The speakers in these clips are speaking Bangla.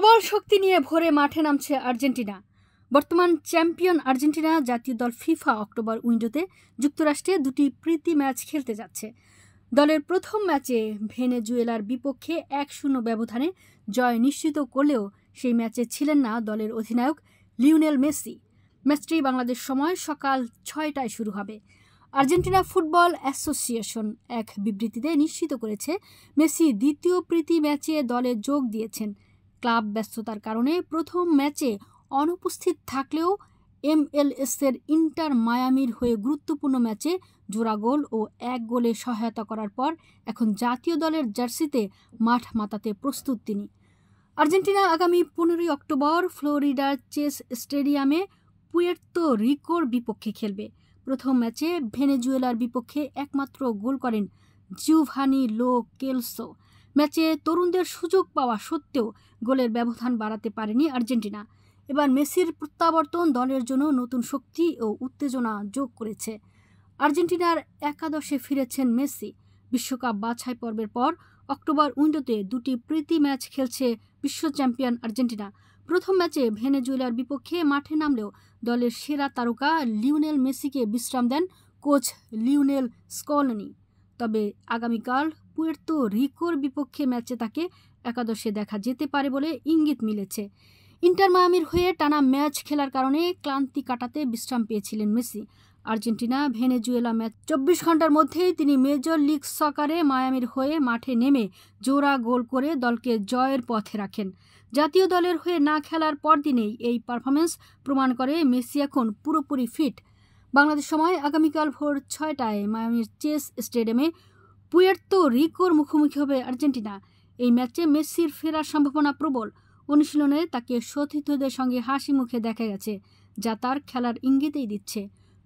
প্রবল শক্তি নিয়ে ভোরে মাঠে নামছে আর্জেন্টিনা। বর্তমান চ্যাম্পিয়ন আর্জেন্টিনা জাতীয় দল ফিফা অক্টোবর উইন্ডোতে যুক্তরাষ্ট্রে দুটি প্রীতি ম্যাচ খেলতে যাচ্ছে। দলের প্রথম ম্যাচে ভেনেজুয়েলার বিপক্ষে 1-0 ব্যবধানে জয় নিশ্চিত করলেও সেই ম্যাচে ছিলেন না দলের অধিনায়ক লিওনেল মেসি। ম্যাচটি বাংলাদেশ সময় সকাল 6টায় শুরু হবে। আর্জেন্টিনা ফুটবল অ্যাসোসিয়েশন এক বিবৃতিতে নিশ্চিত করেছে মেসি দ্বিতীয় প্রীতি ম্যাচে দলে যোগ দিয়েছেন। ক্লাব ব্যস্ততার কারণে প্রথম ম্যাচে অনুপস্থিত থাকলেও MLS-এর ইন্টার মায়ামির হয়ে গুরুত্বপূর্ণ ম্যাচে জোড়া গোল ও 1 গোলে সহায়তা করার পর এখন জাতীয় দলের জার্সিতে মাঠ মাতাতে প্রস্তুত তিনি। আর্জেন্টিনা আগামী 15 অক্টোবর ফ্লোরিডার চেস স্টেডিয়ামে পুয়ের্তো রিকোর বিপক্ষে খেলবে। প্রথম ম্যাচে ভেনেজুয়েলার বিপক্ষে একমাত্র গোল করেন জিওভানি লো কেলসো। ম্যাচে তরুণদের সুযোগ পাওয়া সত্ত্বেও গোলের ব্যবধান বাড়াতে পারেনি আর্জেন্টিনা। এবার মেসির প্রত্যাবর্তন দলের জন্য নতুন শক্তি ও উত্তেজনা যোগ করেছে। আর্জেন্টিনার একাদশে ফিরেছেন মেসি। বিশ্বকাপ বাছাই পর্বের পর অক্টোবর উইন্ডোতে দুটি প্রীতি ম্যাচ খেলছে বিশ্ব চ্যাম্পিয়ন আর্জেন্টিনা। প্রথম ম্যাচে ভেনেজুয়েলার বিপক্ষে মাঠে নামলেও দলের সেরা তারকা লিওনেল মেসিকে বিশ্রাম দেন কোচ লিওনেল স্কলনি। তবে আগামীকাল পুয়ের্তো রিকোর বিপক্ষে ম্যাচে তাকে একাদশে দেখা যেতে পারে বলে ইঙ্গিত মিলেছে। ইন্টার মায়ামির হয়ে টানা ম্যাচ খেলার কারণে ক্লান্তি কাটাতে বিশ্রাম পেয়েছিলেন মেসি। আর্জেন্টিনা ভেনেজুয়েলা ম্যাচ 24 ঘন্টার মধ্যেই তিনি মেজর লিগ সকারে মায়ামির হয়ে মাঠে নেমে জোড়া গোল করে দলকে জয়ের পথে রাখেন। জাতীয় দলের হয়ে না খেলার পরদিনেই এই পারফরমেন্স প্রমাণ করে মেসি এখন পুরোপুরি ফিট। বাংলাদেশ সময় আগামীকাল ভোর 6টায় মায়ামির চেস স্টেডিয়ামে পুয়ের্তো রিকোর মুখোমুখি হবে আর্জেন্টিনা। এই ম্যাচে মেসির ফেরার সম্ভাবনা প্রবল। অনুশীলনে তাকে সতীর্থদের সঙ্গে হাসি মুখে দেখা গেছে, যা তার খেলার ইঙ্গিতেই দিচ্ছে।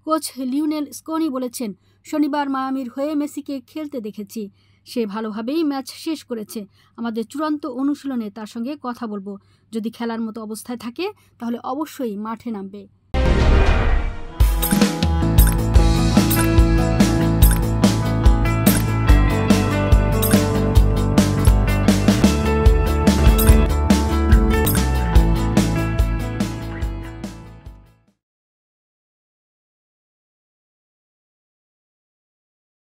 কোচ লিওনেল স্কলনি বলেছেন, শনিবার মায়ামির হয়ে মেসিকে খেলতে দেখেছি। সে ভালোভাবেই ম্যাচ শেষ করেছে। আমাদের চূড়ান্ত অনুশীলনে তার সঙ্গে কথা বলবো। যদি খেলার মতো অবস্থায় থাকে তাহলে অবশ্যই মাঠে নামবে।